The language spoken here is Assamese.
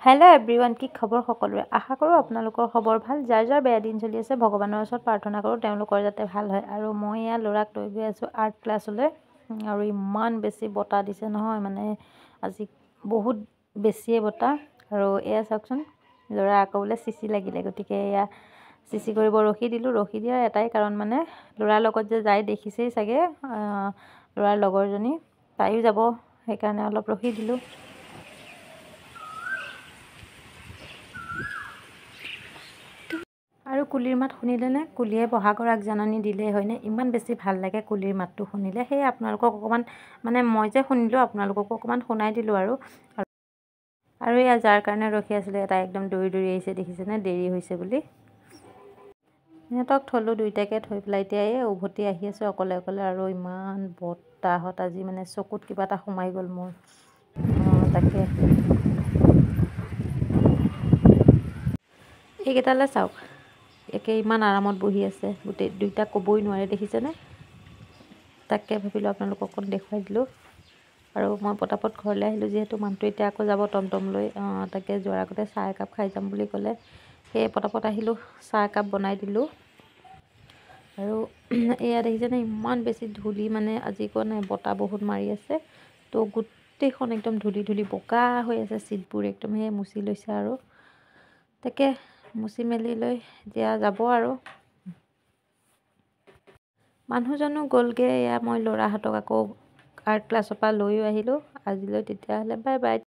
হেল্ল' এভৰিৱান, কি খবৰ সকলোৰে? আশা কৰোঁ আপোনালোকৰ খবৰ ভাল। যাৰ যাৰ বেয়া দিন চলি আছে ভগৱানৰ ওচৰত প্ৰাৰ্থনা কৰোঁ তেওঁলোকৰ যাতে ভাল হয়। আৰু মই এয়া ল'ৰাক লৈ গৈ আছোঁ আৰ্ট ক্লাছলৈ। আৰু ইমান বেছি বতাহ দিছে নহয়, মানে আজি বহুত বেছিয়ে বতাহ। আৰু এয়া চাওকচোন, ল'ৰা আকৌ বোলে চিচি লাগিলে, গতিকে এয়া চিচি কৰিব ৰখি দিলোঁ। ৰখি দিয়াৰ এটাই কাৰণ, মানে ল'ৰাৰ লগত যে যায় দেখিছেই চাগে, ল'ৰাৰ লগৰজনী তাইও যাব, সেইকাৰণে অলপ ৰখি দিলোঁ। আৰু কুলিৰ মাত শুনিলেনে? কুলিয়ে বহাগৰ আগজাননী দিলেই হয়নে? ইমান বেছি ভাল লাগে কুলিৰ মাতটো শুনিলে। সেয়ে আপোনালোকক অকণমান, মানে মই যে শুনিলোঁ আপোনালোককো অকণমান শুনাই দিলোঁ আৰু এয়া যাৰ কাৰণে ৰখি আছিলে তাই একদম দৌৰি দৌৰি আহিছে, দেখিছেনে দেৰি হৈছে বুলি। সিহঁতক থলোঁ, দুইটাকে থৈ পেলাই এতিয়া এই উভতি আহি আছোঁ অকলে অকলে। আৰু ইমান বতাহত আজি মানে চকুত কিবা এটা সোমাই গ'ল মোৰ। তাকে এইকেইটালৈ চাওক, একে ইমান আৰামত বহি আছে, গোটেই দুইটা ক'বই নোৱাৰে, দেখিছেনে? তাকে ভাবিলোঁ আপোনালোকক অকণ দেখুৱাই দিলোঁ। আৰু মই পটাপট ঘৰলৈ আহিলোঁ, যিহেতু মানুহটো এতিয়া আকৌ যাব টমটম লৈ। তাকে যোৱাৰ আগতে চাহ একাপ খাই যাম বুলি ক'লে, সেয়ে পটাপট আহিলোঁ, চাহ একাপ বনাই দিলোঁ। আৰু এয়া দেখিছেনে ইমান বেছি ধূলি, মানে আজি কোৱা নাই বতাহ বহুত মাৰি আছে, তো গোটেইখন একদম ধূলি ধূলি বগা হৈ আছে চিটবোৰ, একদম সেয়ে মুচি লৈছে। আৰু তাকে মুচি মেলি লৈ এতিয়া যাব। আৰু মানুহজনো গ'লগৈ। এয়া মই ল'ৰাহঁতক আকৌ আৰ্ট ক্লাছৰ পৰা লৈও আহিলোঁ আজিলৈ। তেতিয়াহ'লে বাই বাই।